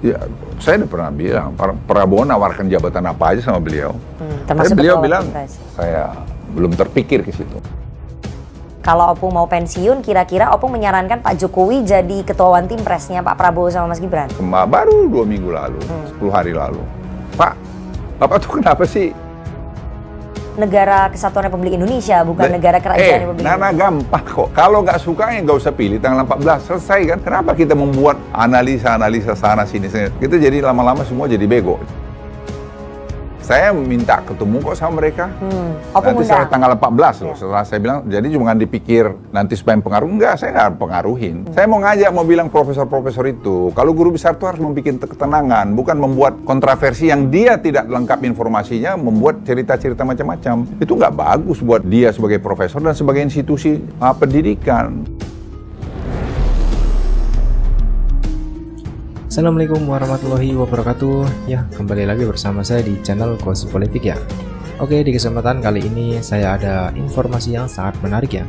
Ya, saya udah pernah bilang, Prabowo nawarkan jabatan apa aja sama beliau. Termasuk beliau bilang, saya belum terpikir ke situ. Kalau Opung mau pensiun, kira-kira Opung menyarankan Pak Jokowi jadi ketua One Team Press-nya Pak Prabowo sama Mas Gibran? Baru 2 minggu lalu, 10 hari lalu. Pak, Bapak tuh kenapa sih? Negara Kesatuan Republik Indonesia, bukan negara kerajaan Republik Indonesia. Nana gampang kok. Kalau nggak suka ya nggak usah pilih tanggal 14. Selesai kan? Kenapa kita membuat analisa-analisa sana sini? Kita jadi lama-lama semua jadi bego. Saya minta ketemu kok sama mereka. Nanti setelah tanggal 14 loh. Setelah saya bilang, jadi jangan dipikir nanti supaya pengaruh. Enggak, saya nggak pengaruhin. Saya mau ngajak, mau bilang profesor-profesor itu, kalau guru besar itu harus membuat ketenangan, bukan membuat kontroversi yang dia tidak lengkap informasinya, membuat cerita-cerita macam-macam. Itu nggak bagus buat dia sebagai profesor dan sebagai institusi pendidikan. Assalamualaikum warahmatullahi wabarakatuh. Ya, kembali lagi bersama saya di channel Gosip Politik ya. Oke, di kesempatan kali ini saya ada informasi yang sangat menarik ya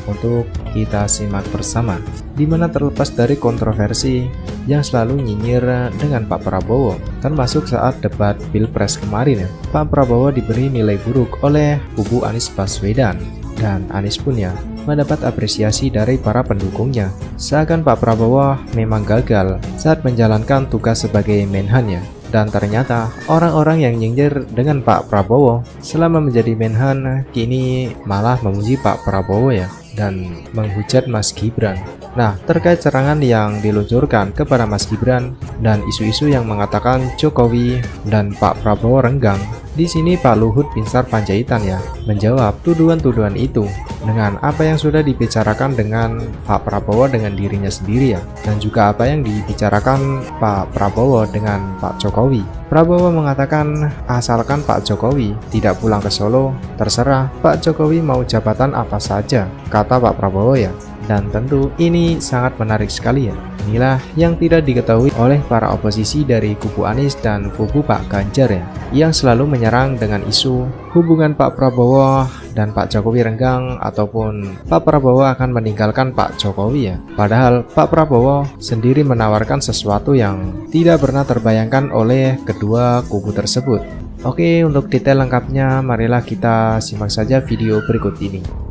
untuk kita simak bersama, dimana terlepas dari kontroversi yang selalu nyinyir dengan Pak Prabowo, termasuk saat debat Pilpres kemarin ya, Pak Prabowo diberi nilai buruk oleh kubu Anies Baswedan, dan Anies pun ya mendapat apresiasi dari para pendukungnya. Seakan Pak Prabowo memang gagal saat menjalankan tugas sebagai Menhan ya. Dan ternyata orang-orang yang nyinyir dengan Pak Prabowo selama menjadi Menhan kini malah memuji Pak Prabowo ya, dan menghujat Mas Gibran. Nah, terkait serangan yang diluncurkan kepada Mas Gibran dan isu-isu yang mengatakan Jokowi dan Pak Prabowo renggang, di sini Pak Luhut Binsar Panjaitan ya menjawab tuduhan-tuduhan itu dengan apa yang sudah dibicarakan dengan Pak Prabowo dengan dirinya sendiri ya, dan juga apa yang dibicarakan Pak Prabowo dengan Pak Jokowi. Prabowo mengatakan asalkan Pak Jokowi tidak pulang ke Solo, terserah Pak Jokowi mau jabatan apa saja, kata Pak Prabowo ya. Dan tentu ini sangat menarik sekali ya. Inilah yang tidak diketahui oleh para oposisi dari kubu Anies dan kubu Pak Ganjar ya, yang selalu menyerang dengan isu hubungan Pak Prabowo dan Pak Jokowi renggang ataupun Pak Prabowo akan meninggalkan Pak Jokowi ya. Padahal Pak Prabowo sendiri menawarkan sesuatu yang tidak pernah terbayangkan oleh kedua kubu tersebut. Oke, untuk detail lengkapnya marilah kita simak saja video berikut ini.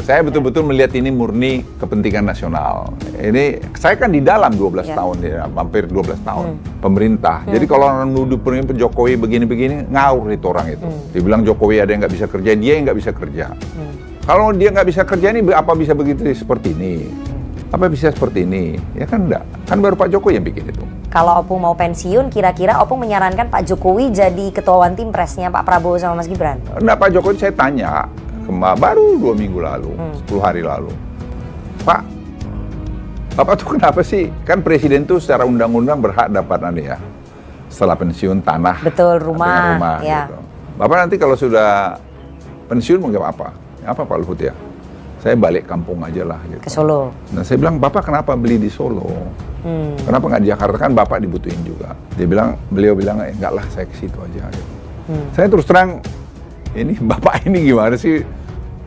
Saya betul-betul melihat ini murni kepentingan nasional. Ini saya kan di dalam 12 tahun ya, hampir 12 tahun pemerintah. Jadi kalau orang nuduh Jokowi begini-begini, ngawur itu orang itu. Dibilang Jokowi ada yang nggak bisa kerja, dia yang nggak bisa kerja. Kalau dia nggak bisa kerja ini, apa bisa begitu seperti ini? Apa bisa seperti ini? Ya kan enggak. Kan baru Pak Jokowi yang bikin itu. Kalau Opung mau pensiun, kira-kira Opung menyarankan Pak Jokowi jadi ketua One Team Press-nya Pak Prabowo sama Mas Gibran? Enggak, Pak Jokowi saya tanya. Baru 2 minggu lalu, 10 hari lalu. Pak, Bapak tuh kenapa sih? Kan presiden tuh secara undang-undang berhak dapat ya, setelah pensiun tanah. Betul, rumah ya. Gitu. Bapak nanti kalau sudah pensiun mau apa? Apa Pak Luhut ya? Saya balik kampung aja lah gitu. Ke Solo. Nah saya bilang, Bapak kenapa beli di Solo? Kenapa nggak di Jakarta? Kan Bapak dibutuhin juga. Beliau bilang, enggak lah, saya ke situ aja gitu. Saya terus terang, ini Bapak ini gimana sih?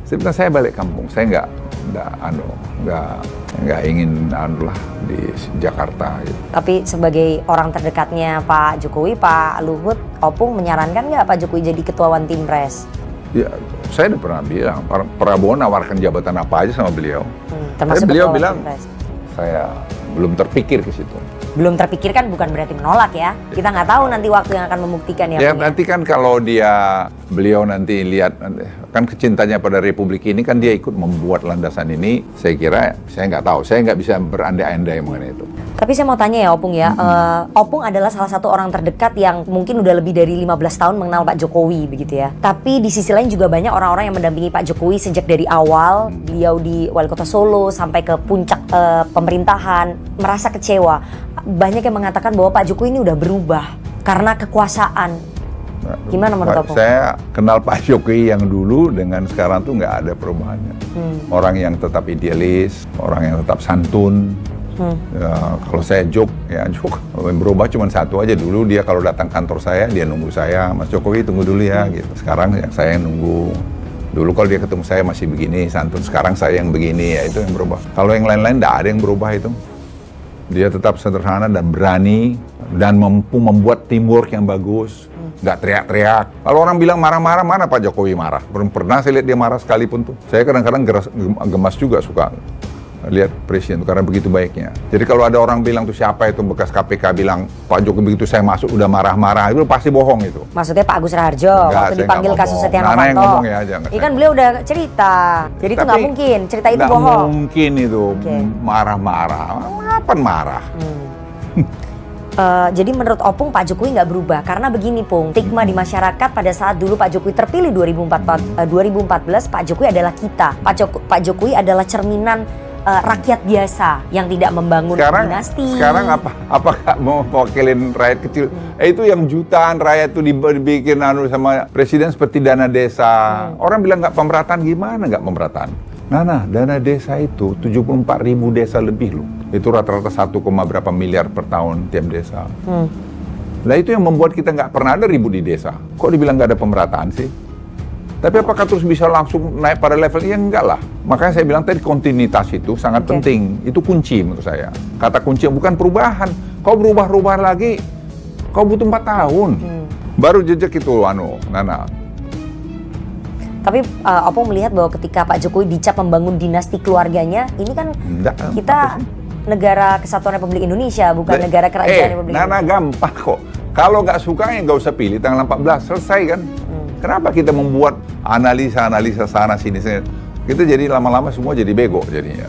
Saya bilang saya balik kampung, saya nggak ingin lah di Jakarta. Gitu. Tapi sebagai orang terdekatnya Pak Jokowi, Pak Luhut, Opung menyarankan nggak Pak Jokowi jadi ketua One Team Press? Ya, saya udah pernah bilang, Prabowo nawarkan jabatan apa aja sama beliau. Termasuk beliau bilang, saya belum terpikir ke situ. Belum terpikir kan bukan berarti menolak ya. Kita nggak tahu nanti waktu yang akan membuktikan ya. Ya nanti kan kalau beliau nanti lihat, kan kecintanya pada Republik ini kan dia ikut membuat landasan ini. Saya kira, saya nggak tahu, saya nggak bisa berandai-andai mengenai itu. Tapi saya mau tanya ya Opung ya, Opung adalah salah satu orang terdekat yang mungkin udah lebih dari 15 tahun mengenal Pak Jokowi begitu ya. Tapi di sisi lain juga banyak orang-orang yang mendampingi Pak Jokowi sejak dari awal beliau di Wali Kota Solo sampai ke puncak pemerintahan, merasa kecewa. Banyak yang mengatakan bahwa Pak Jokowi ini udah berubah karena kekuasaan. Gimana menurut Opung? Saya kenal Pak Jokowi yang dulu dengan sekarang tuh nggak ada perubahannya. Orang yang tetap idealis, orang yang tetap santun. Ya, kalau saya joke, berubah cuma satu aja. Dulu dia kalau datang kantor saya, dia nunggu saya, Mas Jokowi tunggu dulu ya gitu. Sekarang yang saya yang nunggu. Dulu kalau dia ketemu saya masih begini, santun. Sekarang saya yang begini, ya itu yang berubah. Kalau yang lain-lain nggak ada yang berubah itu. Dia tetap sederhana dan berani dan mampu membuat teamwork yang bagus, nggak teriak-teriak. Kalau orang bilang marah-marah, mana Pak Jokowi marah? Belum pernah saya lihat dia marah sekalipun tuh. Saya kadang-kadang gemas juga suka lihat presiden karena begitu baiknya. Jadi kalau ada orang bilang tuh siapa itu bekas KPK bilang Pak Jokowi begitu saya masuk udah marah-marah, itu pasti bohong itu. Maksudnya Pak Agus Raharjo waktu dipanggil kasus Setia Novanto. Nana yang ngomong ya aja. Ini kan beliau udah cerita, jadi itu nggak mungkin cerita itu bohong. Nggak mungkin itu marah-marah. Kapan marah? Jadi menurut Opung Pak Jokowi nggak berubah karena begini Pung, stigma di masyarakat pada saat dulu Pak Jokowi terpilih 2014 Pak Jokowi adalah kita, Pak Jokowi adalah cerminan rakyat biasa yang tidak membangun dinasti. Sekarang apakah mau mewakilin rakyat kecil? Itu yang jutaan rakyat itu dibikin sama presiden seperti dana desa. Orang bilang nggak pemerataan, gimana nggak pemerataan? Nah, dana desa itu 74.000 desa lebih loh. Itu rata-rata 1, berapa miliar per tahun tiap desa. Nah itu yang membuat kita nggak pernah ada ribut di desa. Kok dibilang nggak ada pemerataan sih? Tapi apakah terus bisa langsung naik pada level ini? Enggak lah. Makanya saya bilang tadi kontinuitas itu sangat penting. Itu kunci menurut saya. Kata kunci bukan perubahan. Kau berubah-ubah lagi, kau butuh 4 tahun. Baru jejak itu, Nana. Tapi Opung melihat bahwa ketika Pak Jokowi dicap membangun dinasti keluarganya, ini kan kita negara Kesatuan Republik Indonesia, bukan negara kerajaan Republik Indonesia. Nana gampang kok. Kalau nggak suka ya nggak usah pilih tanggal 14, selesai kan. Kenapa kita membuat analisa sana sini? Kita jadi lama-lama semua jadi bego jadinya.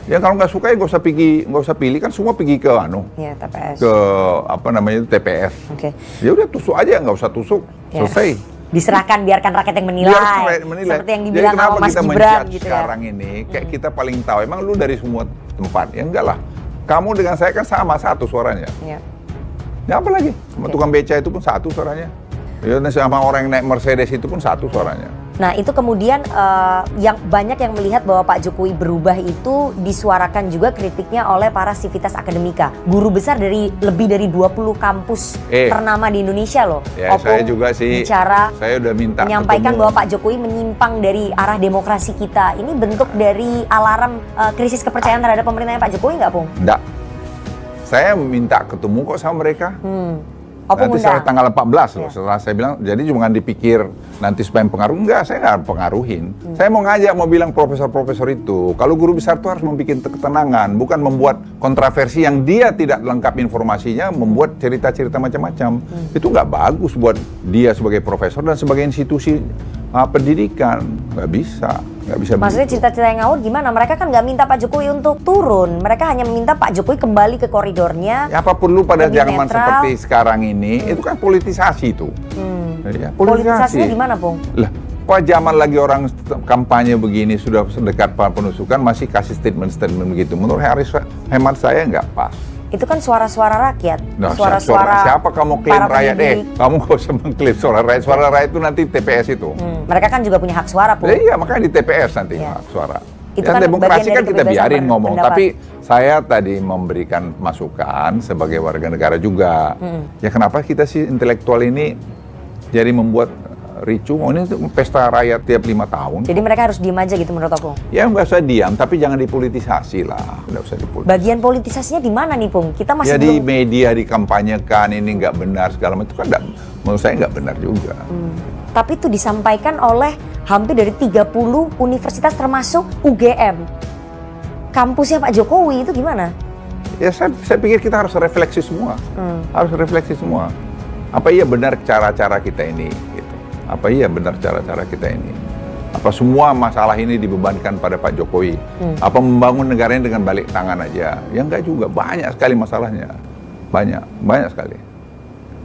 Ya kalau nggak suka ya nggak usah pilih kan semua pergi ke TPS. Ke TPS. Ya udah tusuk aja, nggak usah tusuk, selesai. Diserahkan, biarkan rakyat yang menilai. Seperti yang dibilang sama Mas Gibran gitu ya. Sekarang ini kayak kita paling tahu, emang lu dari semua tempat. Ya enggak lah. Kamu dengan saya kan sama, satu suaranya. Ya apa lagi? Tukang beca itu pun satu suaranya. Ya, sama orang yang naik Mercedes itu pun satu suaranya. Nah itu kemudian yang banyak yang melihat bahwa Pak Jokowi berubah itu disuarakan juga kritiknya oleh para sivitas akademika. Guru besar dari lebih dari 20 kampus ternama di Indonesia loh. Ya, saya juga sih bicara, saya udah minta menyampaikan bahwa Pak Jokowi menyimpang dari arah demokrasi kita. Ini bentuk dari alarm krisis kepercayaan terhadap pemerintahnya Pak Jokowi nggak, Pung? Enggak. Saya minta ketemu kok sama mereka. Nanti setelah tanggal 14 loh, setelah saya bilang, jadi jangan dipikir nanti supaya pengaruh. Enggak, saya nggak pengaruhin. Saya mau ngajak, mau bilang profesor-profesor itu, kalau guru besar itu harus membuat ketenangan, bukan membuat kontroversi yang dia tidak lengkap informasinya, membuat cerita-cerita macam-macam. Itu nggak bagus buat dia sebagai profesor dan sebagai institusi pendidikan. Nggak bisa Maksudnya cerita-cerita yang ngawur gimana? Mereka kan nggak minta Pak Jokowi untuk turun. Mereka hanya meminta Pak Jokowi kembali ke koridornya. Ya, apa perlu pada zaman seperti sekarang ini, itu kan politisasi itu. Ya, politisasinya gimana, Pung? Lah, kok zaman lagi orang kampanye begini, sudah dekat penusukan, masih kasih statement-statement begitu. Menurut hemat saya nggak pas. Itu kan suara-suara rakyat. Nah, suara siapa kamu klaim rakyat kamu gak usah mengklaim suara rakyat. Suara rakyat itu nanti TPS itu. Mereka kan juga punya hak suara, Pung. Iya, makanya di TPS nanti hak suara. Itu kan demokrasi kan kita biarin ngomong. Pendapat. Tapi saya tadi memberikan masukan sebagai warga negara juga. Ya kenapa kita sih intelektual ini jadi membuat ricu? Ini pesta rakyat tiap 5 tahun. Jadi mereka harus diem aja gitu menurut aku? Ya nggak usah diam, tapi jangan dipolitisasi lah. Nggak usah dipolitisasi. Bagian politisasinya di mana nih, Pung? Kita masih di media dikampanyekan ini nggak benar segala macam, itu kan menurut saya nggak benar juga. Tapi itu disampaikan oleh hampir dari 30 universitas termasuk UGM. Kampusnya Pak Jokowi itu gimana? Ya saya pikir kita harus refleksi semua. Harus refleksi semua. Apa iya benar cara-cara kita ini? Apa iya benar cara-cara kita ini? Apa semua masalah ini dibebankan pada Pak Jokowi? Apa membangun negaranya dengan balik tangan aja? Ya enggak juga, banyak sekali masalahnya. Banyak sekali.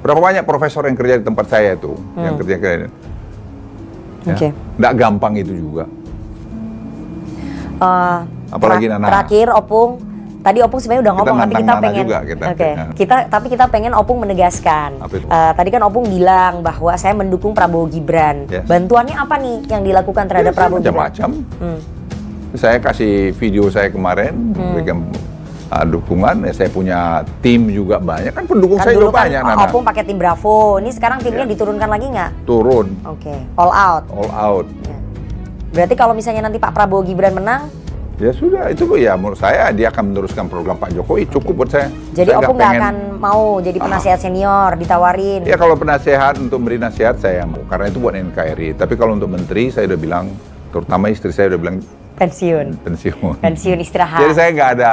Berapa banyak profesor yang kerja di tempat saya itu, yang kerja ini? Ya, enggak gampang itu juga. Apalagi Nana. Terakhir, Opung. Tadi Opung sebenarnya udah ngomong, tapi kita pengen tapi kita pengen Opung menegaskan. Tadi kan Opung bilang bahwa saya mendukung Prabowo Gibran. Bantuannya apa nih yang dilakukan terhadap Prabowo Gibran? Macam-macam. Saya kasih video saya kemarin, berikan dukungan. Saya punya tim juga banyak. Kan pendukung saya juga banyak. Opung pakai tim Bravo. Ini sekarang timnya diturunkan lagi nggak? Turun. All out. All out. Berarti kalau misalnya nanti Pak Prabowo Gibran menang, Ya sudah, itu ya menurut saya dia akan meneruskan program Pak Jokowi, cukup buat saya. Jadi saya Opung nggak akan mau jadi penasehat senior, ditawarin? Ya kalau penasehat, untuk beri nasihat saya mau, karena itu buat NKRI. Tapi kalau untuk menteri, saya udah bilang, terutama istri saya udah bilang pensiun. pensiun. Pensiun istirahat. Jadi saya nggak ada